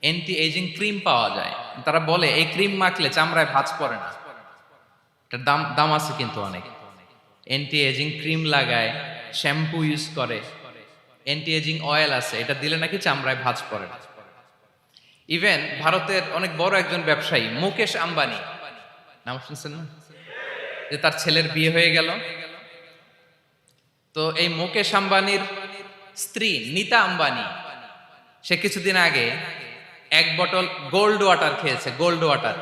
Anti ageing cream পাওয়া যায়। তারা বলে এই ক্রিম মাখলে চামড়ায় ভাঁজ পড়ে না। এটার দাম দাম আছে কিন্তু অনেক। অ্যান্টি এজিং ক্রিম লাগায়, শ্যাম্পু ইউজ করে, অ্যান্টি এজিং অয়েল আছে, এটা দিলে নাকি চামড়ায় ভাঁজ পড়ে না। ইভেন ভারতের অনেক বড় একজন ব্যবসায়ী মুকেশ আম্বানি, নাম শুনছেন না, যে তার ছেলের বিয়ে হয়ে গেল, তো এই মুকেশ আম্বানির স্ত্রী নীতা আম্বানি, সে কিছুদিন আগে এক বটল গোল্ড ওয়াটার খেয়েছে, gold water,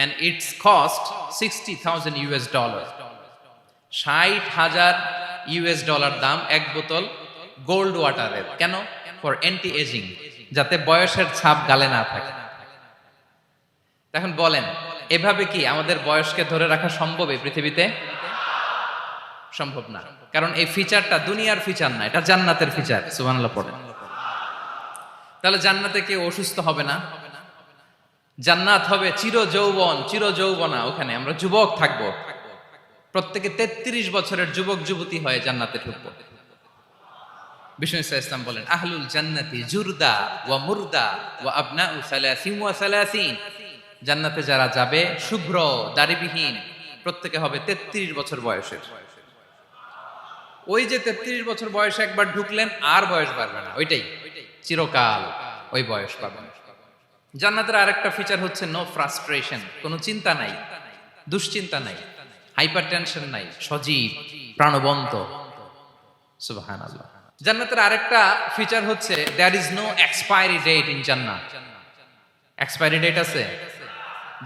and it's cost $60,000 $60,000 দাম এক বোতল গোল্ড ওয়াটারের। কেন? ফর অ্যান্টি এজিং, যাতে বয়সের ছাপ গালে না থাকে। এখন বলেন, এভাবে কি আমাদের বয়সকে ধরে রাখা সম্ভব এই পৃথিবীতে? সম্ভব না, কারণ এই ফিচারটা দুনিয়ার ফিচার না, এটা জান্নাতের ফিচার। সুবহানাল্লাহ পড়েন। তাহলে জান্নাতে কেউ অসুস্থ হবে না, জান্নাত হবে চির যৌবন, চির যৌবনা। ওখানে আমরা যুবক থাকবো, প্রত্যেকে 33 বছরের যুবক যুবতী হয়ে জান্নাতে ঢুকবো। বিষ্ণু ইসলাম বলেন, আহলুল জান্নাতি জুরদা ওয়া মুরদা ওয়া আবনাউ সালাসিন ওয়া সালাসিন। জান্নাতে যারা যাবে শুভ্র দাড়িবিহীন, প্রত্যেকে হবে 33 বছর বয়সের। ওই যে 33 বছর বয়সে একবার ঢুকলেন, আর বয়স বাড়বে না, ওইটাই চিরকাল ওই বয়স পাবেন। জান্নাতের আরেকটা ফিচার হচ্ছে নো ফ্রাস্ট্রেশন, কোনো চিন্তা নাই, দুশ্চিন্তা নাই, হাইপার টেনশন নাই, সজীব প্রাণবন্ত। সুবহানাল্লাহ। জান্নাতের আরেকটা ফিচার হচ্ছে there is no expiry date in জান্নাত। এক্সপায়ারি ডেট আছে?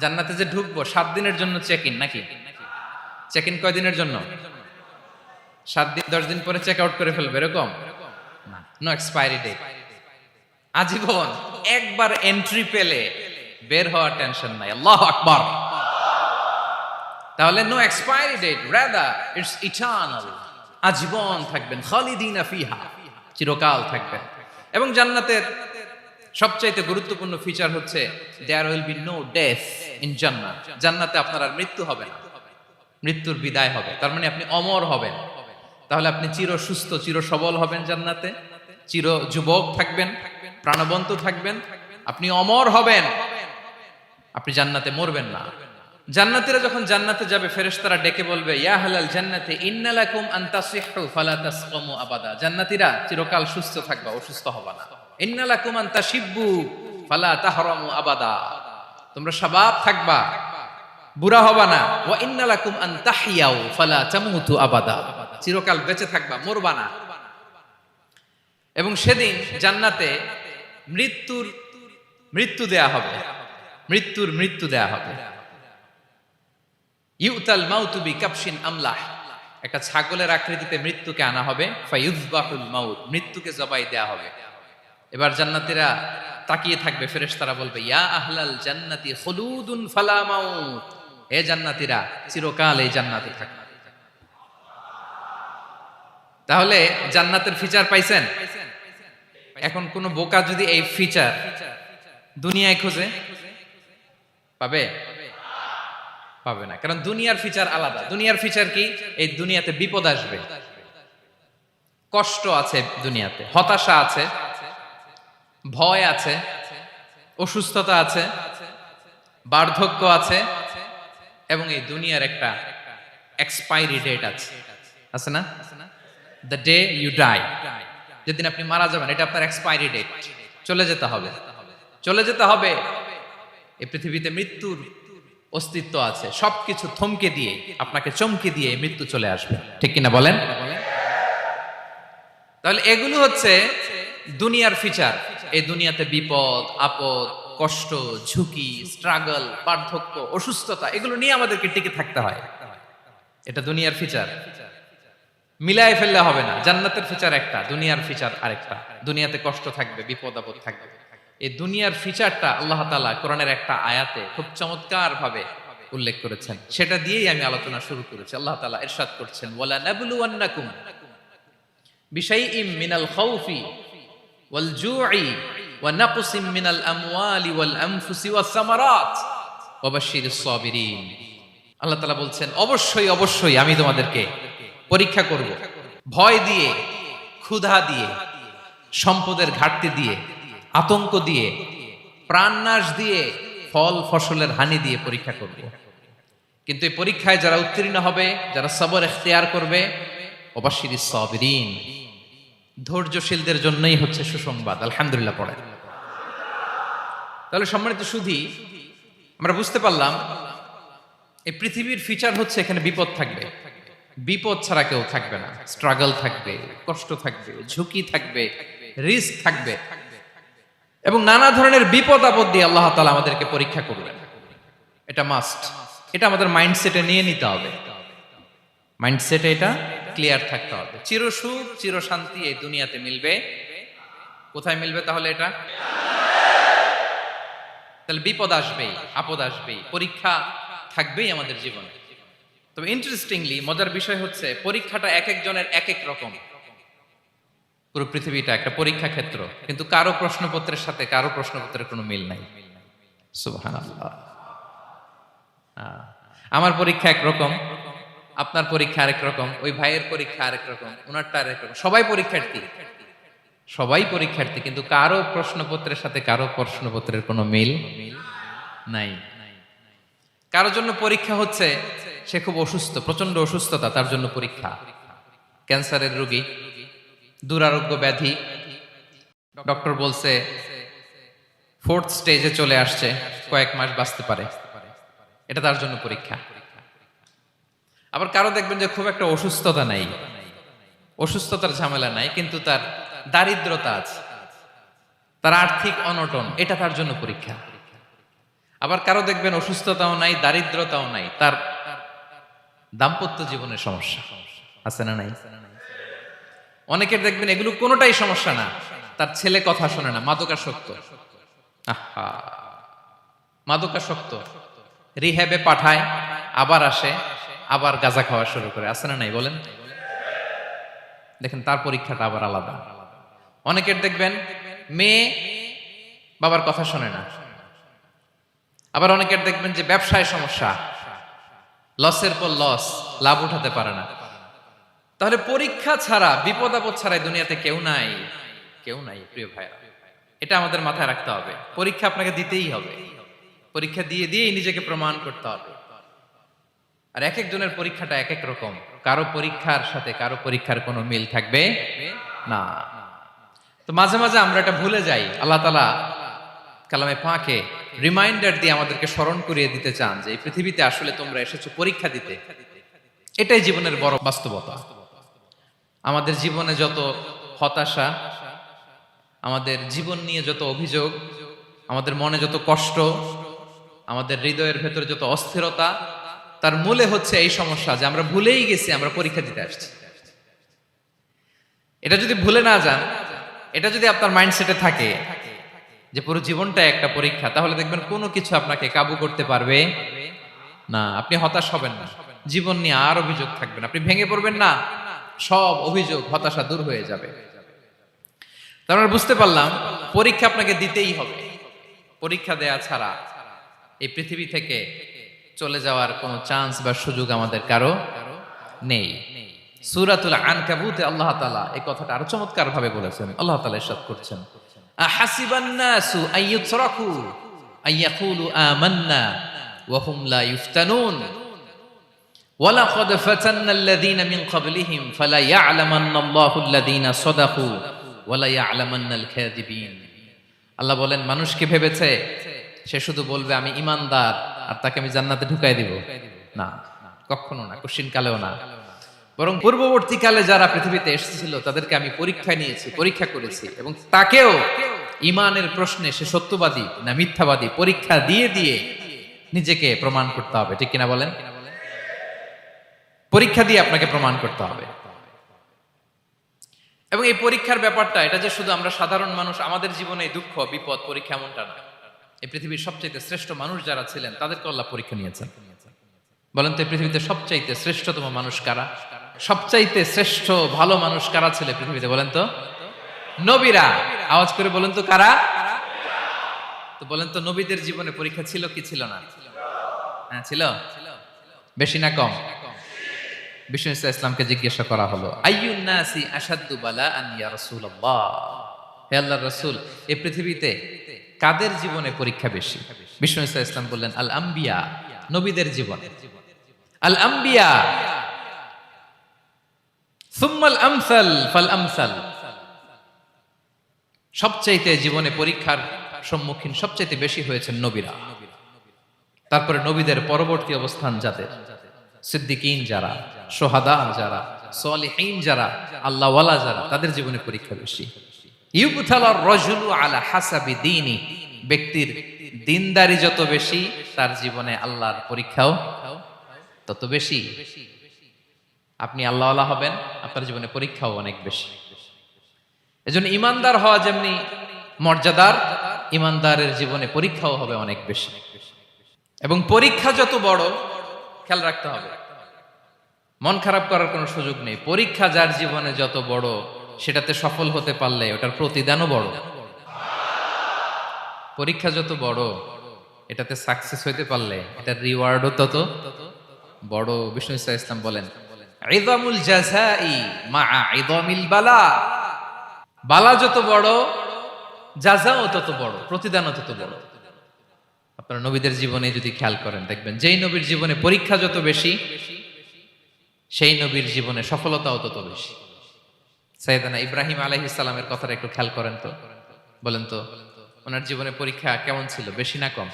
জান্নাতে যে ঢুকবো 7 দিনের জন্য চেক ইন, নাকি চেক ইন কয় দিনের জন্য? 7 দিন, 10 দিন পরে চেক আউট করে ফেলবে, এরকম না। নো এক্সপায়ারি ডেট, আজীবন। একবার এন্ট্রি পেলে বের হওয়ার টেনশন নাই। আল্লাহু আকবার। তাহলে no expiry date, rather it's eternal, আজীবন থাকবেন, খালিদিনা ফিহা, চিরকাল থাকবেন। এবং জান্নাতের সবচাইতে গুরুত্বপূর্ণ ফিচার হচ্ছে there will be no death in জান্নাত। জান্নাতে আপনার আর মৃত্যু হবে না, মৃত্যুর বিদায় হবে। তার মানে আপনি অমর হবেন। তাহলে আপনি চির সুস্থ, চির সবল হবেন জান্নাতে, চির যুবক থাকবেন, প্রাণবন্ত থাকবেন, আপনি অমর হবেন, আপনি জান্নাতে মরবেন না। জান্নাতীরা যখন জান্নাতে যাবে, ফেরেশতারা ডেকে বলবে, ইয়া আহলাল জান্নাতি ইন্না লাকুম আন তাসিহু ফালা তাসকামু আবাদা। জান্নাতীরা চিরকাল সুস্থ থাকবা, অসুস্থ হবা না। ইন্না লাকুম আন তাশিব্বু ফালা তাহরামু আবাদা, তোমরা শাবাব থাকবা, বুড়া হবা না। ওয়া ইন্না লাকুম আন তাহইয়াউ ফালা তামুতু আবাদা, চিরকাল বেঁচে থাকবা, মরবা না। এবং সেদিন জান্নাতে মৃত্যু দেয়া হবে, মৃত্যু দেয়া হবে। ইউতাল মাউতু বিকাবশিন আমলাহ, একটা ছাগলের আকৃতিতে মৃত্যুকে আনা হবে। ফায়ুযবাহুল মাউত, মৃত্যুকে জবাই দেয়া হবে। এবার জান্নাতীরা তাকিয়ে থাকবে, ফেরেশতারা বলবে, ইয়া আহলাল জান্নাতি খুলুদুন ফালা মাউত, হে জান্নাতীরা চিরকাল এই জান্নাতে থাকবে। তাহলে জান্নাতের ফিচার পাইছেন। এখন কোন বোকা যদি এই ফিচার দুনিয়ায় খোঁজে, পাবে? পাবে না, কারণ দুনিয়ার ফিচার আলাদা। দুনিয়ার ফিচার কি? এই দুনিয়াতে বিপদ আসবে, কষ্ট আছে দুনিয়াতে, হতাশা আছে, ভয় আছে, অসুস্থতা আছে, বার্ধক্য আছে, এবং এই দুনিয়ার একটা এক্সপায়ারি ডেট আছে, আছে না? দ্য ডে ইউ ডাই, যেদিন আপনি মারা যাবেন, এটা আপনার এক্সপায়ারি ডেট। চলে যেতে হবে, চলে যেতে হবে। এই পৃথিবীতে মৃত্যুর অস্তিত্ব আছে, সবকিছু থমকে দিয়ে, আপনাকে চমকে দিয়ে মৃত্যু চলে আসবে, ঠিক কিনা বলেন? তাহলে এগুলো হচ্ছে দুনিয়ার ফিচার। এই দুনিয়াতে বিপদ আপদ, কষ্ট, ঝুঁকি, স্ট্রাগল, বার্ধক্য, অসুস্থতা, এগুলো নিয়ে আমাদেরকে টিকে থাকতে হয়। এটা দুনিয়ার ফিচার, মিলায় ফেললে হবে না। জান্নাতের ফিচার একটা, দুনিয়ার ফিচার আরেকটা। দুনিয়াতে কষ্ট থাকবে, বিপদ আপদ থাকবে। এই দুনিয়ার ফিচারটা আল্লাহ তাআলা কোরআনের একটা আয়াতে খুব চমৎকার ভাবে উল্লেখ করেছেন, সেটা দিয়েই আমি আলোচনা শুরু করেছি। আল্লাহ তাআলা ইরশাদ করছেন, ওয়ালা নাবলুওয়ান্নাকুম বিশাইইম মিনাল খাউফি ওয়াল জুই ওয়া নাকসিম মিনাল আমওয়ালি ওয়াল আনফুসি ওয়াস সামারাত ওয়া বাশশিরিস সাবিরিন। আল্লাহ তাআলা বলছেন, অবশ্যই অবশ্যই আমি তোমাদেরকে পরীক্ষা করব, ভয় দিয়ে, ক্ষুধা দিয়ে, সম্পদের ঘাটতি দিয়ে, আতঙ্ক দিয়ে, প্রাণনাশ দিয়ে, ফল ফসলের হানি দিয়ে পরীক্ষা করব। কিন্তু এই পরীক্ষায় যারা উত্তীর্ণ হবে, যারা সবর এখতিয়ার করবে, ওয়াবাশশিরিস সাবিরিন, ধৈর্যশীলদের জন্যই হচ্ছে সুসংবাদ। আলহামদুলিল্লাহ পড়ে। তাহলে সম্মানিত সুধী, আমরা বুঝতে পারলাম এই পৃথিবীর ফিচার হচ্ছে এখানে বিপদ থাকবে, বিপদ ছাড়া কেউ থাকবে না। স্ট্রাগল থাকবে, কষ্ট থাকবে, ঝুঁকি থাকবে, রিস্ক থাকবে, এবং নানা ধরনের বিপদ আপদ দিয়ে আল্লাহ তাআলা আমাদেরকে পরীক্ষা করবেন। এটা মাস্ট, এটা আমাদের মাইন্ডসেটে নিয়ে নিতে হবে। মাইন্ডসেটে এটা ক্লিয়ার থাকতে হবে। চিরসুখ চিরশান্তি এই দুনিয়াতে মিলবে, কোথায় মিলবে তাহলে এটা? তাহলে বিপদ আসবেই, আপদ আসবেই, পরীক্ষা থাকবেই আমাদের জীবনে। তবে ইন্টারেস্টিংলি মজার বিষয় হচ্ছে পরীক্ষাটা এক একজনের এক এক রকম। পুরো পৃথিবীটা একটা পরীক্ষা ক্ষেত্র, কিন্তু কারো প্রশ্নপত্রের সাথে কারো প্রশ্নপত্রের কোনো মিল নাই। সুবহানাল্লাহ। আমার পরীক্ষা একরকম, আপনার পরীক্ষা আরেক রকম, ওই ভাইয়ের পরীক্ষা আরেক রকম, ওনারটা আরেক রকম। সবাই পরীক্ষার্থী, সবাই পরীক্ষার্থী, কিন্তু কারো প্রশ্নপত্রের সাথে কারো প্রশ্নপত্রের কোনো মিল নাই। কারোর জন্য পরীক্ষা হচ্ছে সে খুব অসুস্থ, প্রচন্ড অসুস্থতা, তার জন্য পরীক্ষা। ক্যান্সারের রোগী, দুরারোগ্য ব্যাধি, ডক্টর বলছে 4th স্টেজে চলে আসছে, কয়েক মাস বাঁচতে পারে, এটা তার জন্য পরীক্ষা। আবার কারো দেখবেন যে খুব একটা অসুস্থতা নাই, অসুস্থতার ঝামেলা নাই, কিন্তু তার দারিদ্রতা আছে, তার আর্থিক অনটন, এটা তার জন্য পরীক্ষা। আবার কারো দেখবেন অসুস্থতাও নাই, দারিদ্রতাও নাই, তার দাম্পত্য জীবনের সমস্যা আছে না নাই? অনেকের দেখবেন এগুলো কোনোটাই সমস্যা না, তার ছেলে কথা শোনে না, মাদকাসক্ত। আহা, মাদকাসক্ত, রিহ্যাবে পাঠায়, আবার আসে, আবার গাঁজা খাওয়া শুরু করে, আছে না নাই বলেন? দেখেন তার পরীক্ষাটা আবার আলাদা। অনেকের দেখবেন মেয়ে বাবার কথা শোনে না। আবার অনেকের দেখবেন যে ব্যবসায় সমস্যা, লসের পর লস, লাভ উঠাতে পারে না। তাহলে পরীক্ষা ছাড়া, বিপদ আপদ ছাড়াই দুনিয়াতে কেউ নাই, কেউ নাই প্রিয় ভাইরা। এটা আমাদের মাথায় রাখতে হবে। পরীক্ষা আপনাকে দিতেই হবে, পরীক্ষা দিয়ে দিয়েই নিজেকে প্রমাণ করতে হবে। আর এক একজনের পরীক্ষাটা এক এক রকম, কারো পরীক্ষার সাথে কারো পরীক্ষার কোনো মিল থাকবে না। তো মাঝে মাঝে আমরা এটা ভুলে যাই। আল্লাহ তাআলা কালামে পাকে রিমাইন্ডার দিয়ে আমাদেরকে স্মরণ করিয়ে দিতে চান যে এই পৃথিবীতে আসলে তোমরা এসেছো পরীক্ষা দিতে। এটাই জীবনের বড় বাস্তবতা। আমাদের জীবনে যত হতাশা, আমাদের জীবন নিয়ে যত অভিযোগ, আমাদের মনে যত কষ্ট, আমাদের হৃদয়ের ভেতরে যত অস্থিরতা, তার মূলে হচ্ছে এই সমস্যা যে আমরা ভুলেই গেছি আমরা পরীক্ষা দিতে আসছি। এটা যদি ভুলে না যান, এটা যদি আপনার মাইন্ডসেটে থাকে যে পুরো জীবনটা একটা পরীক্ষা, তাহলে দেখবেন কোনো কিছু আপনাকে কাবু করতে পারবে না। আপনি হতাশ হবেন না, জীবন নিয়ে আর অভিযোগ থাকবে না, আপনি ভেঙে পড়বেন না, সব অভিযোগ হতাশা দূর হয়ে যাবে। তারপর বুঝতে পারলাম পরীক্ষা আপনাকে দিতেই হবে। পরীক্ষা দেয়া ছাড়া এই পৃথিবী থেকে চলে যাওয়ার কোনো চান্স বা সুযোগ আমাদের কারো নেই। সূরাতুল আনকাবুতে আল্লাহ তাআলা এই কথাটা আরো চমৎকার ভাবে বলেছেন। আল্লাহ তাআলা ইরশাদ করছেন, আহাসিবান নাসু আইয়ুতরাকু আইয়াকুলু আমান্না ওয়া হুম লা ইফতানুন ওয়ালাকাদ ফাতান্নাল্লাযীনা মিন ক্বাবলিহিম ফালা ইয়া'লামান্নাল্লাহুল্লাযীনা সাদাকু ওয়ালা ইয়া'লামান্নাল কাযিবিন। আল্লাহ বলেন, মানুষ কি ভেবেছে সে শুধু বলবে আমি ঈমানদার আর তাকে আমি জান্নাতে ঢুকাই দিব? না, কখনো না, কোশ্চিন কালেও না। বরং পূর্ববর্তীকালে যারা পৃথিবীতে এসেছিল তাদেরকে আমি পরীক্ষা নিয়েছি, পরীক্ষা করেছি, এবং তাকেও ঈমানের প্রশ্নে সে সত্যবাদী না মিথ্যাবাদী পরীক্ষা দিয়ে দিয়ে নিজেকে প্রমাণ করতে হবে। ঠিক কিনা বলেন? পরীক্ষা দিয়ে আপনাকে প্রমাণ করতে হবে। এবং এই পরীক্ষার ব্যাপারটা, এটা যে শুধু আমরা সাধারণ মানুষ আমাদের জীবনে দুঃখ বিপদ পরীক্ষা এমনটা না। এই পৃথিবীর সবচেয়ে শ্রেষ্ঠ মানুষ যারা ছিলেন তাদেরকে আল্লাহ পরীক্ষা নিয়েছেন। বলেন তো এই পৃথিবীতে সবচাইতে শ্রেষ্ঠতম মানুষ কারা? সবচাইতে শ্রেষ্ঠ ভালো মানুষ কারা ছিল পৃথিবীতে? বলেন তো নবীরা। আওয়াজ করে বলেন তো কারা? তো বলেন তো নবীদের জীবনে পরীক্ষা ছিল কি ছিল না? হ্যাঁ ছিল। বেশি না কম? বিষ্ণু ইসলামকে জিজ্ঞাসা করা হলো, আইয়ুন নাসি আশাদ্দু বালাআন ইয়া রাসূলুল্লাহ, হে আল্লাহর রাসূল, এই পরীক্ষিত কাদের জীবনে পরীক্ষা বেশি? বিষ্ণু ইসা ইসলাম বললেন আল আম্বিয়া, নবীদের জীবনে। আল আম্বিয়া সুম্মাল আমসাল ফাল আমসাল, সবচাইতে জীবনে পরীক্ষার সম্মুখীন সবচাইতে বেশি হয়েছেন নবীরা। তারপরে নবীদের পরবর্তী অবস্থান যাদের, সিদ্দিকিন যারা, সোহাদা যারা, সালিহিন যারা, আল্লাহওয়ালা যারা, তাদের জীবনে পরীক্ষা বেশি। ইউবতালার রাজুলু আলা হাসাবি দীনি, ব্যক্তির দিনদারি যত বেশি তার জীবনে আল্লাহর পরীক্ষাও তত বেশি। আপনি আল্লাহওয়ালা হবেন, আপনার জীবনে পরীক্ষাও অনেক বেশি। এজন্য ইমানদার হওয়া যেমনি মর্যাদার, ইমানদারের জীবনে পরীক্ষাও হবে অনেক বেশি। এবং পরীক্ষা যত বড়, খেয়াল রাখতে হবে, মন খারাপ করার কোনো সুযোগ নেই। পরীক্ষা যার জীবনে যত বড়, সেটাতে সফল হতে পারলে ওটার প্রতিদানও বড়। পরীক্ষা যত বড়, এটাতে সাকসেস হইতে পারলে এটার রিওয়ার্ডও তত বড়। বিষ্ণু ইসা ইসলাম বলেন ইযামুল জাযাই মাআ ইযামিল বালা, বালা যত বড় জাযাও তত বড়, প্রতিদানও তত বড়। আপনারা নবীদের জীবনে যদি খেয়াল করেন, দেখবেন যেই নবীর জীবনে পরীক্ষা যত বেশি, সেই নবীর জীবনে সফলতাও তত বেশি। সাইয়েদনা ইব্রাহিম আলাইহিস সালামের কথাটা একটু খেয়াল করেন তো, বলেন তো ওনার জীবনে পরীক্ষা কেমন ছিল, বেশি না কম?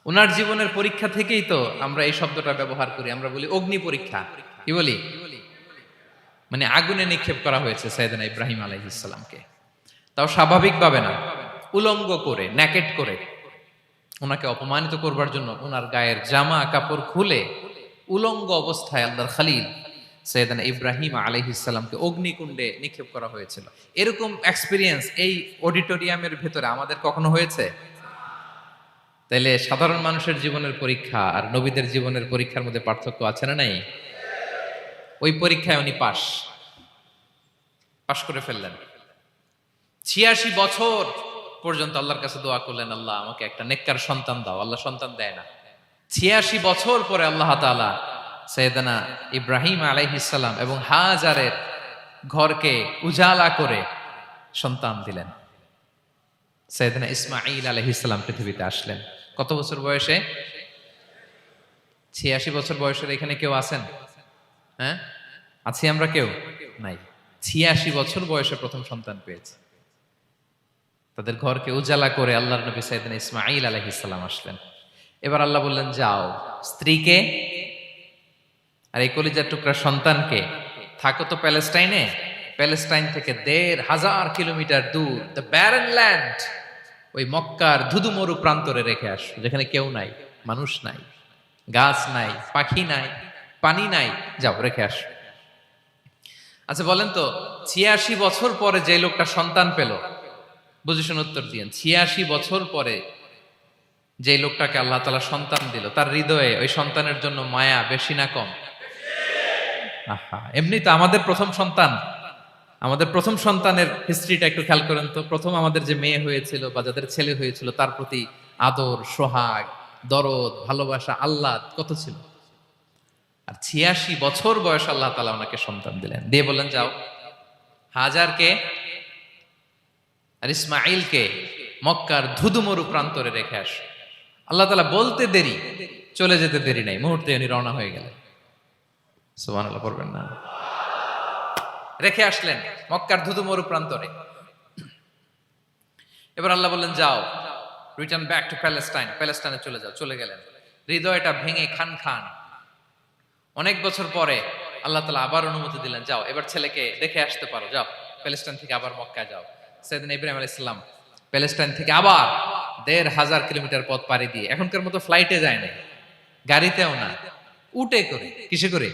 ওনার জীবনের পরীক্ষা থেকেই তো আমরা এই শব্দটা ব্যবহার করি, আমরা বলি অগ্নি পরীক্ষা। কি বলি? মানে আগুনে নিক্ষেপ করা হয়েছে সাইয়েদনা ইব্রাহিম আলাইহিস সালামকে, তাও স্বাভাবিকভাবে না, উলঙ্গ করে, ন্যাকেট করে ওনাকে অপমানিত করবার জন্য ওনার গায়ের জামা কাপড় খুলে উলঙ্গ অবস্থায় আল্লাহর খলিল সাইয়েদনা ইব্রাহিম আলাইহিস সালামকে অগ্নিকুণ্ডে নিক্ষেপ করা হয়েছিল। এরকম এক্সপেরিয়েন্স এই অডিটোরিয়ামের ভেতরে আমাদের কখনো হয়েছে? তাইলে সাধারণ মানুষের জীবনের পরীক্ষা আর নবীদের জীবনের পরীক্ষার মধ্যে পার্থক্য আছে না নাই? ওই পরীক্ষায় উনি পাশ করে ফেললেন। ৮৬ বছর পর্যন্ত আল্লাহর কাছে দোয়া করলেন, আল্লাহ আমাকে একটা নেককার সন্তান দাও। আল্লাহ সন্তান দেয় না। ৮৬ বছর পরে আল্লাহ তাআলা সাইয়েদনা ইব্রাহিম আলাইহিস সালাম এবং হাজারের ঘরকে উজালা করে সন্তান দিলেন। সাইয়েদনা ইসমাঈল আলাইহিস সালাম পৃথিবীতে আসলেন কত বছর বয়সে? ৮৬ বছর বয়সের এখানে কেউ আছেন? হ্যাঁ, আছি আমরা? কেউ নাই। ৮৬ বছর বয়সে প্রথম সন্তান পেয়েছে। তাদের ঘরকে উজালা করে আল্লাহর নবী সাইয়েদনা ইসমাঈল আলাইহিস সালাম আসলেন। এবার আল্লাহ বললেন, যাও স্ত্রীকে আর এই কলিজার টুকরা সন্তানকে, থাকো তো প্যালেস্টাইনে, প্যালেস্টাইন থেকে ১৫০০ কিলোমিটার দূর, দ্য ব্যারেন ল্যান্ড, ওই মক্কার ধুধুমরু প্রান্তরে রেখে আসো, যেখানে কেউ নাই, মানুষ নাই, গাছ নাই, পাখি নাই, পানি নাই, যাও রেখে আসো। আচ্ছা বলেন তো, ৮৬ বছর পরে যে লোকটা সন্তান পেল, বুঝে শুনে উত্তর দিয়েন, ৮৬ বছর পরে যে লোকটাকে আল্লাহ তাআলা সন্তান দিল, তার হৃদয়ে ওই সন্তানের জন্য মায়া বেশি না কম? এমনি তো আমাদের প্রথম সন্তানের হিস্ট্রিটা একটু খেয়াল করেন তো। প্রথম আমাদের যে মেয়ে হয়েছিল বা যাদের ছেলে হয়েছিল, তার প্রতি আদর, সোহাগ, দরদ, ভালোবাসা, আল্লাহ কত ছিল। আর ৮৬ বছর বয়স আল্লাহ তাআলা ওনাকে সন্তান দিলেন, দিয়ে বললেন, যাও হাজারকে আর ইসমাঈলকে মক্কার ধুধুমরু প্রান্তরে রেখে আস। আল্লাহ তাআলা বলতে দেরি, চলে যেতে দেরি নাই, মুহূর্তে উনি রওনা হয়ে গেলেন। সুবহানাল্লাহ পড়বেন না? রেখে আসলেন মক্কার ধুধুমরু প্রান্তরে। এবার আল্লাহ বললেন, যাও রিটার্ন ব্যাক টু প্যালেস্টাইন, প্যালেস্টাইনে চলে যাও। চলে গেলেন, হৃদয়টা ভেঙে খান খান। অনেক বছর পরে আল্লাহ তাআলা আবার অনুমতি দিলেন, যাও এবার ছেলেকে দেখে আসতে পারো, যাও প্যালেস্টাইন থেকে আবার মক্কায় যাও। সাইয়েদনা ইব্রাহিম আলাইহিস সালাম প্যালেস্টাইন থেকে আবার ১৫০০ কিলোমিটার পথ পাড়ি দিয়ে, এখনকার মতো ফ্লাইটে যায় না, গাড়িতেও না, উটে করে। কিসে করে?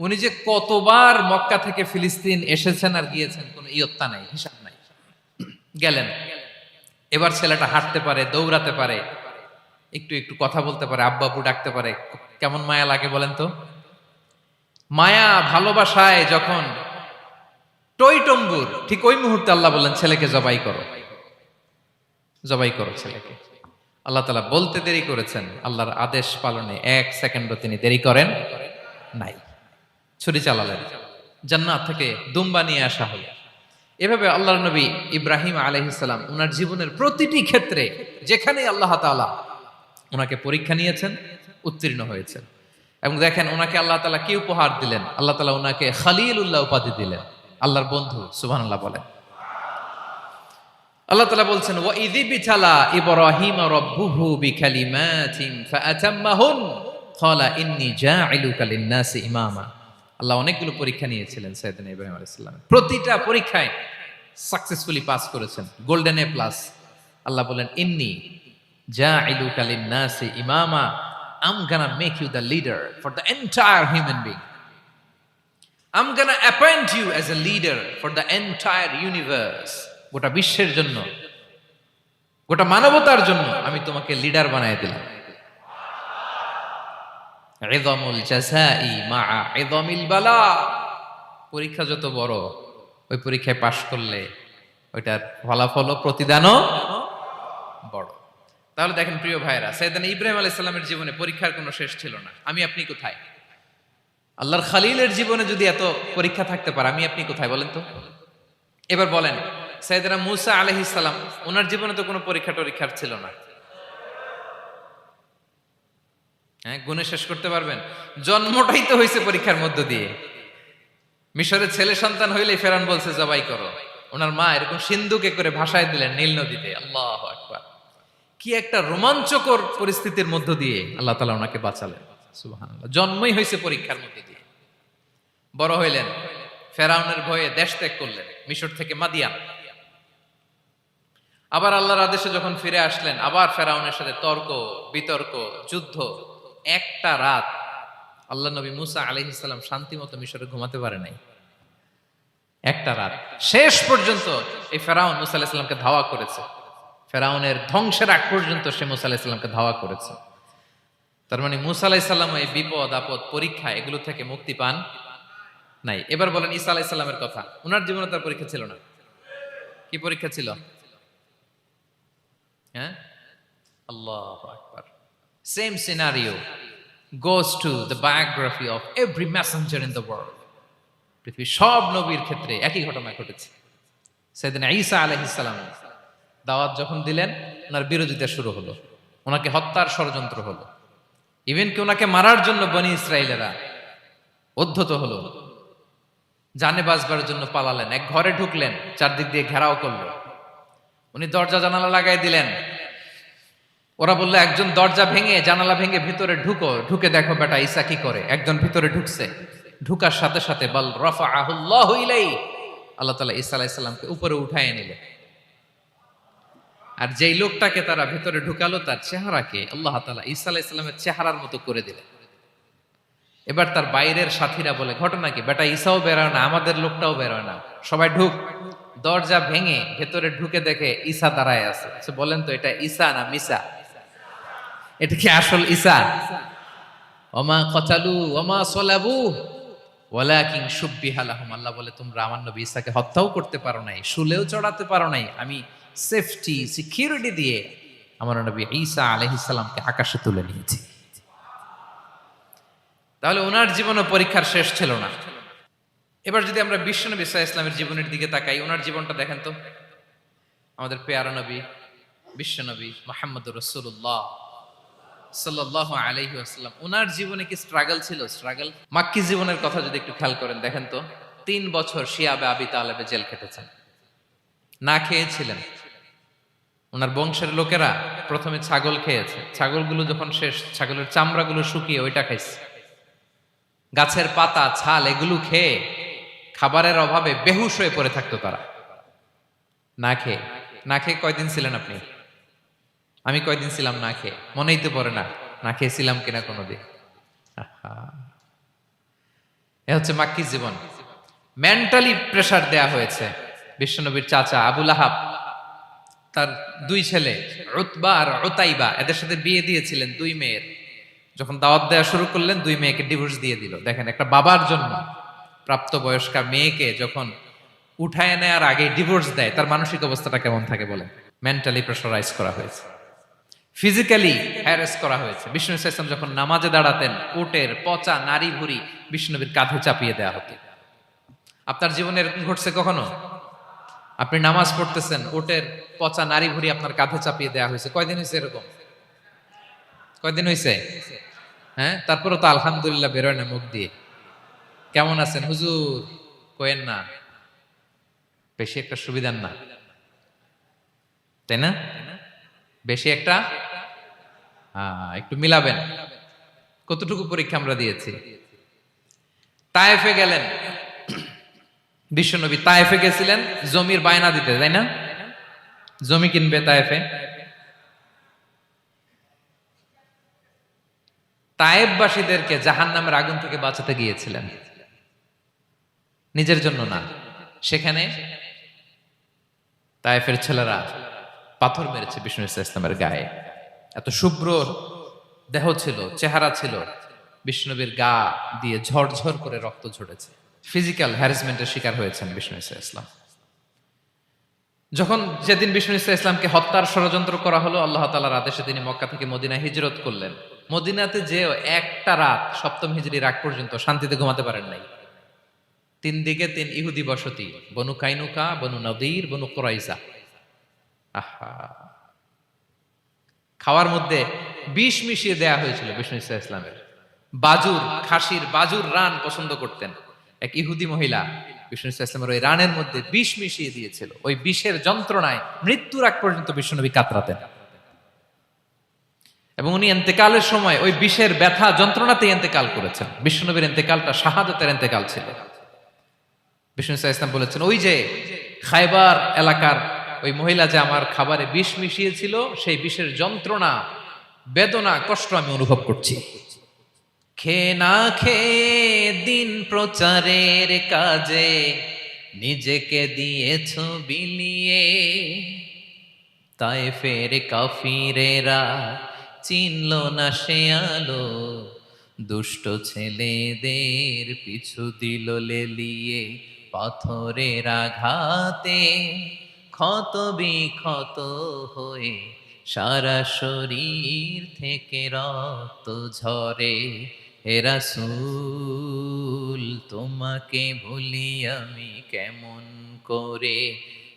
উনি যে কতবার মক্কা থেকে ফিলিস্তিন এসেছেন আর গিয়েছেন, কোনো ইয়ত্তা নাই, হিসাব নাই। গেলেন, এবার ছেলেটা হাঁটতে পারে, দৌড়াতে পারে, একটু একটু কথা বলতে পারে, আব্বু আব্বু ডাকতে পারে। কেমন মায়া লাগে বলেন তো? মায়া ভালোবাসায় যখন টইটম্বুর, ঠিক ওই মুহূর্তে আল্লাহ বললেন, ছেলেকে জবাই করো, জবাই করো ছেলেকে। আল্লাহ তাআলা বলতে দেরি করেছেন, আল্লাহর আদেশ পালনে ১ সেকেন্ডও তিনি দেরি করেন নাই। ছুরি চালালেন, জান্নাত থেকে দুম্বা নিয়ে আসা হলো। এভাবে আল্লাহর নবী ইব্রাহিম আলাইহিস সালাম ওনার জীবনের প্রতিটি ক্ষেত্রে যেখানে আল্লাহ তাআলা ওনাকে পরীক্ষা নিয়েছেন, উত্তীর্ণ হয়েছেন। এবং দেখেন ওনাকে আল্লাহ তাআলা কি উপহার দিলেন, আল্লাহ তাআলা ওনাকে খলিলুল্লাহ উপাধি দিলেন, আল্লাহর বন্ধু। সুবহানাল্লাহ বলেন। আল্লাহ তাআলা বলছেন ওয়া ইযিবতালা ইব্রাহিম রাব্বুহু বিকালিমাতিন ফাআতাম্মাহুন ক্বালা ইন্নী জাঈলুকা লিন-নাসি ইমামা। আল্লাহ অনেকগুলো পরীক্ষা নিয়েছিলেন সাইয়েদনা ইব্রাহিম আলাইহিস সালাম, প্রতিটা পরীক্ষায় সাকসেসফুলি পাস করেছেন, গোল্ডেন এ প্লাস। আল্লাহ বলেন ইন্নী জাঈলুকা লিন-নাসি ইমামা, I'm gonna make you the leader for the entire human being. I'm gonna appoint you as a leader for the entire universe. গোটা বিশ্বের জন্য, গোটা মানবতার জন্য আমি তোমাকে লিডার বানায় দিলাম। ইযামুল জাযাই মা'a ইযামিল বালা। পরীক্ষা যত বড়, ওই পরীক্ষায় পাশ করলে ওইটার ফলাফল ও প্রতিদানও বড়। তাহলে দেখেন প্রিয় ভাইরা, সাইয়েদনা ইব্রাহিম আলাইহিস সালামের জীবনে পরীক্ষার কোনো শেষ ছিল না। আমি আপনি কোথায়? আল্লাহর খলিলের জীবনে যদি এত পরীক্ষা থাকতে পারে, আমি আপনি কোথায় বলেন তো? এবার বলেন, সাইয়েদনা মূসা আলাইহিস সালাম ওনার জীবনে তো কোনো পরীক্ষার ছিল না। হ্যাঁ, গুণে শেষ করতে পারবেন? জন্মটাই তো হয়েছে পরীক্ষার মধ্য দিয়ে। মিশরের ছেলে সন্তান হইলে ফেরাউন বলছে জবাই করো, ওনার মা এরকম সিন্ধুকে করে ভাসায় দিলেন নীল নদীতে। আল্লাহু আকবার! কি একটা রোমাঞ্চকর পরিস্থিতির মধ্য দিয়ে আল্লাহ তাআলা ওনাকে বাঁচালেন। সুবহানাল্লাহ। জন্মই হয়েছে পরীক্ষার মধ্য দিয়ে। বড় হইলেন, ফেরাউনের ভয়ে দেশ ত্যাগ করলেন, মিশর থেকে মাদিয়ান। আবার আল্লাহর আদেশে যখন ফিরে আসলেন, আবার ফেরাউনের সাথে তর্ক বিতর্ক, যুদ্ধ। একটা রাত আল্লাহ নবী মূসা আলাইহিস সালাম শান্তিমতো মিশরে ঘুমাতে পারে নাই। একটা রাত শেষ পর্যন্ত এই ফেরাউন মূসা আলাইহিস সালামকে ধাওয়া করেছে। ফেরাউনের ধ্বংসের আগ পর্যন্ত সে মূসা আলাইহিস সালামকে ধাওয়া করেছে। তার মানে মূসা আলাইহিস সালাম এই বিপদ আপদ পরীক্ষা এগুলো থেকে মুক্তি পান নাই। এবার বলেন ঈসা আলাইহিস সালামের কথা, ওনার জীবনে তার পরীক্ষা ছিল না? কি পরীক্ষা ছিল? হ্যাঁ, আল্লাহু আকবার। Same scenario goes to the biography of every messenger in the world. পৃথিবীর সব নবীর ক্ষেত্রে একই ঘটনা ঘটেছে। সাইয়েদনা ঈসা আলাইহিস সালাম দাওয়াত যখন দিলেন, ওনার বিরোধিতা শুরু হলো, ওনাকে হত্যার ষড়যন্ত্র হলো। ইভেন কি ওনাকে মারার জন্য বনি ইসরাইলেরা উদ্ধত হলো, জানে বাঁচবার জন্য পালালেন। এক ঘরে ঢুকলেন, চারদিক দিয়ে ঘেরাও করলো, উনি দরজা জানালা লাগাই দিলেন। ওরা বললো একজন দরজা ভেঙে জানালা ভেঙে ভিতরে ঢুকে দেখো বেটা ঈসা কি করে। একজন ভিতরে ঢুকছে, ঢুকার সাথে সাথে বাল রাফাআহুল্লাহু ইলাইহি, আল্লাহ তাআলা ঈসা আলাইহিস সালামকে উপরে উঠায় নিলেন। আর যেই লোকটাকে তারা ভিতরে ঢুকালো, তার চেহারাকে আল্লাহ তাআলা ঈসা আলাইহিস সালামের চেহারার মতো করে দিলেন। এবার তার বাইরের সাথীরা বলে ঘটনা কি, বেটা ঈসাও বেরোয় না, আমাদের লোকটাও বেরোয় না, সবাই ঢুক। দরজা ভেঙে ভেতরে ঢুকে দেখে ঈসা দাঁড়ায় আছে। বলেন তো এটা ঈসা না মিসা? এটা কি আসল ঈসা? ওমা কতালু ওমা সলাবু ওয়ালাকিন শুব্বিহা লাহুম। আল্লাহ বলে তোমরা আমার নবী ঈসাকে হত্যাও করতে পারো নাই, শুলেও চড়াতে পারো নাই, আমি সেফটি সিকিউরিটি দিয়ে আমার নবী ঈসা আলাইহিস সালামকে আকাশে তুলে নিয়েছি। তাহলে ওনার জীবনে পরীক্ষার শেষ ছিল না। এবার যদি আমরা বিশ্বনবী সাল্লাল্লাহু আলাইহি ওয়াসাল্লামের জীবনের দিকে তাকাই, ওনার জীবনটা দেখেন তো। আমাদের পেয়ারা নবী বিশ্বনবী মুহাম্মদুর রাসূলুল্লাহ সাল্লাল্লাহু আলাইহি ওয়াসাল্লাম, ওনার জীবনে কি স্ট্রাগল ছিল? স্ট্রাগল। মাক্কি জীবনের কথা যদি একটু খেয়াল করেন, দেখেন তো 3 বছর শিয়াবে আবি তালেবে জেল খেটেছেন, না খেয়েছিলেন। ওনার বংশের লোকেরা প্রথমে ছাগল খেয়েছে, ছাগলগুলো যখন শেষ, ছাগলের চামড়াগুলো শুকিয়ে ওইটা খাইছে। গাছের পাতা ছাল এগুলো খেয়ে খাবারের অভাবে বেহুশ হয়ে পড়ে থাকতো তারা। না খেয়ে কয়দিন ছিলেন আপনি? আমি কয়দিন ছিলাম না খেয়ে? মনেই তো পড়ে না খেয়েছিলাম কিনা কোনোদিন। এ হচ্ছে মাক্কি জীবন। মেন্টালি প্রেসার দেয়া হয়েছে। বিশ্বনবীর চাচা আবু লাহাব তার 2 ছেলে উতবা আর উতাইবা, এদের সাথে বিয়ে দিয়েছিলেন 2 মেয়ের। যখন দাওয়াত দেওয়া শুরু করলেন, 2 মেয়েকে ডিভোর্স দিয়ে দিল। দেখেন, একটা বাবার জন্য প্রাপ্তবয়স্কা মেয়েকে যখন উঠায় নেয়ার আগে ডিভোর্স দেয়, তার মানসিক অবস্থাটা কেমন থাকে বলেন? মেন্টালি প্রেসারাইজ করা হয়েছে, ফিজিক্যালি হ্যারাস করা হয়েছে। বিষ্ণু ইসলাম যখন নামাজে দাঁড়াতেন, উটের পচা নারী ভুঁড়ি বিষ্ণুনবীর কাঁধে চাপিয়ে দেওয়া হতো। আপনার জীবনে এরকম ঘটছে কখনো? আপনি নামাজ পড়তেছেন, ওটের পচা নারী ভুড়ি আপনার কাঁধে চাপিয়ে দেওয়া হয়েছে। কয়দিন হয়েছে এরকম? কয়দিন হয়েছে? হ্যাঁ, তারপরে তো আলহামদুলিল্লাহ বেরোয় না মুখ দিয়ে। কেমন আছেন হুজুর কোয়েন না, বেশি একটা সুবিধার না, তাই না? বেশি একটা একটু মিলাবেন। কতটুকু পরীক্ষা আমরা দিয়েছি। তায়েফে গেলেন বিশ্বনবী, তায়েফে গেছিলেন জমির বায়না দিতে, তাই না? জমি কিনবে তায়েফে। তায়েফবাসীদেরকে জাহান্নামের আগুন থেকে বাঁচাতে গিয়েছিলেন, নিজের জন্য না। সেখানে তায়েফের ছেলেরা পাথর মেরেছে বিষ্ণু ইসলামের গায়ে। এত শুভ্র দেহ ছিল, চেহারা ছিল, বিষ্ণুনবীর গা দিয়ে ঝরঝর করে রক্ত ঝরেছে। ফিজিক্যাল হ্যারাসমেন্টের শিকার হয়েছেন বিষ্ণু ইসলাম। যখন যেদিন বিষ্ণু ইসলামকে হত্যার ষড়যন্ত্র করা হলো, আল্লাহ তাআলার আদেশে তিনি মক্কা থেকে মদিনায় হিজরত করলেন। মদিনাতে যে একটা রাত, সপ্তম হিজরির আগ পর্যন্ত শান্তিতে ঘুমাতে পারেন নাই। 3 দিকে 3 ইহুদি বসতি, বনু কাইনুকা, বনু নদীর, বনু কুরাইজা। আহা, খাওয়ার মধ্যে বিষ মিশিয়ে দেয়া হয়েছিল বিষ্ণু ইসলামের। বাজুর, খাসির বাজুর রান পছন্দ করতেন। এক ইহুদি মহিলা বিষ্ণু ইসলামের ওই রানের মধ্যে বিষ মিশিয়ে দিয়েছিল। ওই বিষের যন্ত্রণায় মৃত্যুর আগ পর্যন্ত বিষ্ণুনবী কাতরাতেন, এবং উনি ইন্তেকালের সময় ওই বিষের ব্যথা যন্ত্রণাতে ইন্তেকাল করেছেন। বিষ্ণুনবীর ইন্তেকালটা শাহাদাতের ইন্তেকাল ছিল। বিষ্ণু ইসলাম বলেছেন, ওই যে খায়বার এলাকার ওই মহিলা যে আমার খাবারে বিষ মিশিয়েছিল, সেই বিষের যন্ত্রণা, বেদনা, কষ্ট আমি অনুভব করছি। খেয়ে না খেয়ে দিন প্রচারের কাজে নিজেকে দিয়েছ বিলিয়ে, তায়েফের কাফিরেরা চিনল না সে আলো, দুষ্ট ছেলেদের পিছু দিল লেলিয়ে, পাথরের আঘাতে ক্ষত বিক্ষত হয়ে সারা শরীর থেকে রক্ত ঝরে। হে রাসূল তোমাকে ভুলি আমি কেমন করে,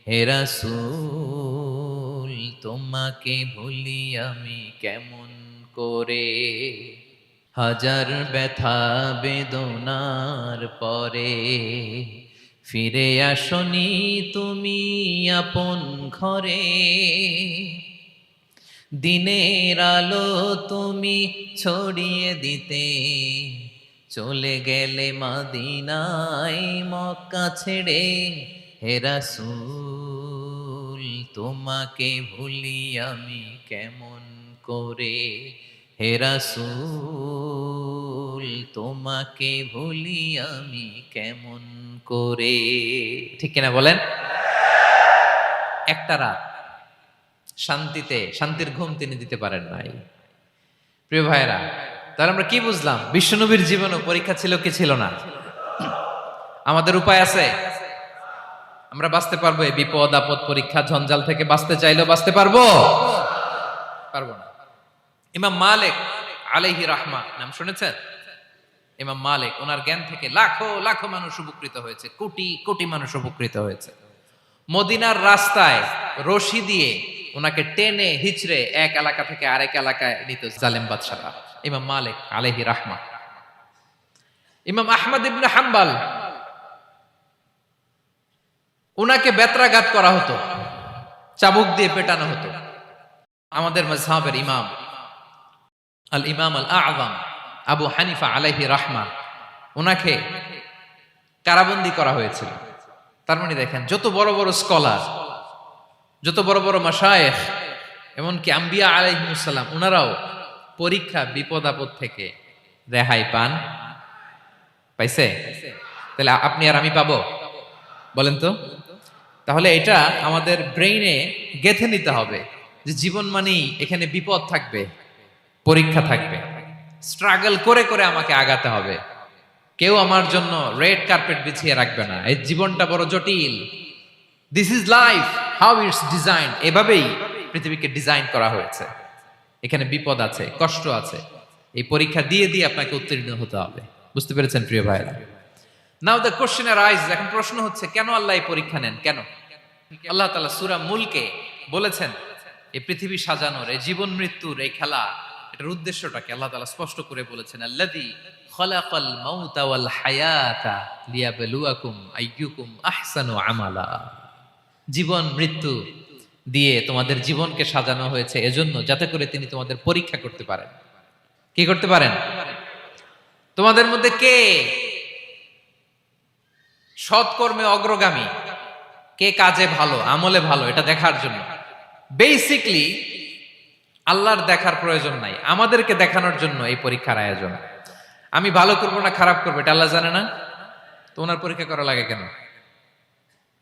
হে রাসূল তোমাকে ভুলি আমি কেমন করে। হাজার ব্যথা বেদনার পরে ফিরে আসনি তুমি আপন ঘরে, দিনের আলো তুমি ছড়িয়ে দিতে চলে গেলে মদিনায় মক্কা ছেড়ে। হে রাসূল তোমাকে ভুলি আমি কেমন করে, হে রাসূল তোমাকে ভুলি আমি কেমন করে। ঠিক কিনা বলেন? একটা রাত শান্তিতে, শান্তির ঘুম তিনি দিতে পারেন নাই। প্রিয় ভাইরা, তাহলে আমরা কি বুঝলাম? বিশ্বনবীর জীবনে পরীক্ষা ছিল কি ছিল না? আমাদের উপায় আছে? আমরা বাঁচতে পারবো এই বিপদ আপদ পরীক্ষা ঝঞ্ঝাল থেকে? বাঁচতে চাইলেও বাঁচতে পারবো? পারবো না। ইমাম মালিক আলাইহি রাহমা নাম শুনেছেন? ইমাম মালিক, ওনার জ্ঞান থেকে লাখো লাখো মানুষ উপকৃত হয়েছে, কোটি কোটি মানুষ উপকৃত হয়েছে। মদিনার রাস্তায় রশি দিয়ে ওনাকে টেনে হিচড়ে এক এলাকা থেকে আরেক এলাকায় নিত জালেম বাদশারা। ইমাম মালিক আলাইহি রাহমা। ইমাম আহমদ ইবনে হাম্বল, ওনাকে বেত্রাঘাত করা হতো, চাবুক দিয়ে পেটানো হতো। আমাদের মাযহাবের ইমাম আল ইমাম আল আযম আবু হানিফা আলাইহি রাহমা, ওনাকে কারাবন্দী করা হয়েছিল। তার মানে দেখেন, যত বড় বড় স্কলার, যত বড় বড় মাশায়েখ, এমনকি আম্বিয়া আলাইহিমুস সালাম, ওনারাও পরীক্ষা বিপদ আপদ থেকে রেহাই পান। পাইছে? তাহলে আপনি আর আমি পাবো? বলেন তো। তাহলে এটা আমাদের ব্রেইনে গেঁথে নিতে হবে যে জীবন মানেই এখানে বিপদ থাকবে, পরীক্ষা থাকবে, স্ট্রাগল করে করে আমাকে আগাতে হবে। কেউ আমার জন্য রেড কার্পেট বিছিয়ে রাখবে না। এই জীবনটা বড় জটিল। This is life how it's design. এভাবেই পৃথিবীকে ডিজাইন করা হয়েছে। এখানে বিপদ আছে, কষ্ট আছে। এই পরীক্ষা দিয়ে দিয়ে আপনাকে উত্তীর্ণ হতে হবে। বুঝতে পেরেছেন প্রিয় ভাইরা? নাও দ্য কোশ্চেন অ্যারাইজ, এখন প্রশ্ন হচ্ছে, কেন আল্লাহ এই পরীক্ষা নেন? কেন? আল্লাহ তাআলা সূরা মুলকে বলেছেন এই পৃথিবী সাজানোর, এই জীবন মৃত্যুর এই খেলা, এটার উদ্দেশ্যটাকে আল্লাহ তাআলা স্পষ্ট করে বলেছেন, আল্লাযী খালাকাল মাউতা ওয়াল হায়াতা লিয়াবলুয়াকুম আইয়ুকুম আহসানু আমালা। জীবন মৃত্যু দিয়ে তোমাদের জীবনকে সাজানো হয়েছে এজন্য, যাতে করে তিনি তোমাদের পরীক্ষা করতে পারেন। কি করতে পারেন? তোমাদের মধ্যে কে সৎকর্মে অগ্রগামী, কে কাজে ভালো, আমলে ভালো, এটা দেখার জন্য। বেসিকলি আল্লাহর দেখার প্রয়োজন নাই, আমাদেরকে দেখানোর জন্য এই পরীক্ষার আয়োজন। আমি ভালো করবো না খারাপ করবো এটা আল্লাহ জানে না? তো ওনার পরীক্ষা করা লাগে কেন?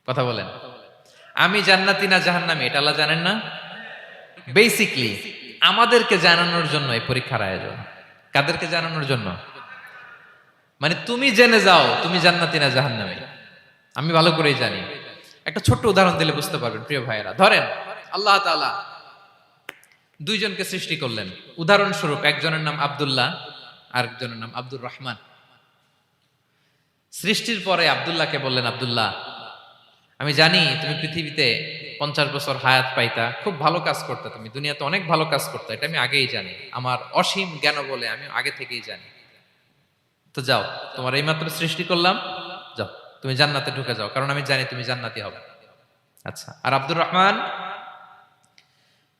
কথা বলেন। আমি জান্নাতি না জাহান্নামী এটা আল্লাহ জানেন না? বেসিকলি আমাদেরকে জানানোর জন্য এই পরীক্ষার আয়োজন। কাদেরকে জানানোর জন্য? মানে তুমি জেনে যাও তুমি জান্নাতি না জাহান্নামী। আমি ভালো করেই জানি। একটা ছোট্ট উদাহরণ দিলে বুঝতে পারবেন প্রিয় ভাইয়েরা। ধরেন আল্লাহ তাআলা দুইজনকে সৃষ্টি করলেন। উদাহরণস্বরূপ একজনের নাম আব্দুল্লাহ আর একজনের নাম আব্দুর রহমান। সৃষ্টির পরে আব্দুল্লাহকে বললেন, আব্দুল্লাহ আমি জানি তুমি পৃথিবীতে 50 বছর হায়াত পাইতা, খুব ভালো কাজ করতে, তুমি দুনিয়াতে অনেক ভালো কাজ করতে, এটা আমি আগেই জানি, আমার অসীম জ্ঞান বলে আমি আগে থেকেই জানি। তো যাও, তোমার এইমাত্র সৃষ্টি করলাম, যাও তুমি জান্নাতে ঢুকে যাও, কারণ আমি জানি তুমি জান্নাতি হবে। আচ্ছা, আর আব্দুর রহমান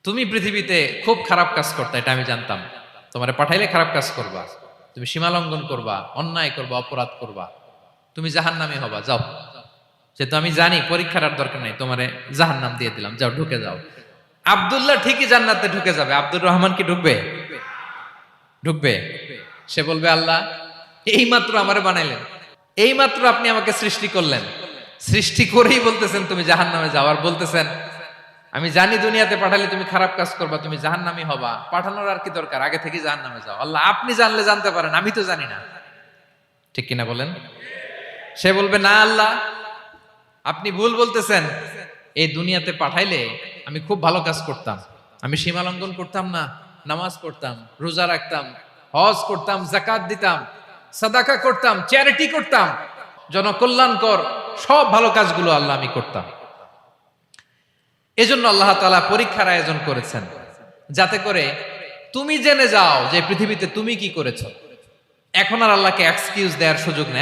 তুমি পৃথিবীতে খুব খারাপ কাজ করতে, এটা আমি জানতাম, তোমারে পাঠাইলে খারাপ কাজ করবা, তুমি সীমা লঙ্ঘন করবা, অন্যায় করবা, অপরাধ করবা, তুমি জাহান্নামী হবা, যাও। যেহেতু আমি জানি পরীক্ষার আর দরকার নেই, তোমারে জাহান্নাম দিয়ে দিলাম, যাও ঢুকে যাও। আব্দুল্লাহ ঠিকই জান্নাতে ঢুকে যাবে, আব্দুর রহমান কি ঢুকবে? ঢুকবে। সে বলবে, আল্লাহ এইমাত্র আমারে বানাইলেন, এইমাত্র আপনি আমাকে সৃষ্টি করলেন, সৃষ্টি করেই বলতেছেন তুমি জাহান্নামে যাও, আর বলতেছেন আমি জানি দুনিয়াতে পাঠালে তুমি খারাপ কাজ করবা, তুমি জাহান্নামী হবা, পাঠানোর আর কি দরকার, আগে থেকে জাহান্নামে যাও। আল্লাহ আপনি জানলে জানতে পারেন, আমি তো জানি না। ঠিক কিনা বলেন? সে বলবে, না আল্লাহ আপনি ভুল বলতেছেন, এই দুনিয়াতে পাঠাইলে আমি খুব ভালো কাজ করতাম, আমি সীমা লঙ্ঘন করতাম না, নামাজ পড়তাম, রোজা রাখতাম, হজ করতাম, যাকাত দিতাম, সাদাকা করতাম, চ্যারিটি করতাম, জনকল্যাণকর সব ভালো কাজগুলো আল্লাহ আমি করতাম। এজন্য আল্লাহ তাআলা পরীক্ষার আয়োজন করেছেন, যাতে করে তুমি জেনে যাও যে পৃথিবীতে তুমি কি করেছো। এখন আর আল্লাহকে এক্সকিউজ দেওয়ার সুযোগ নেই।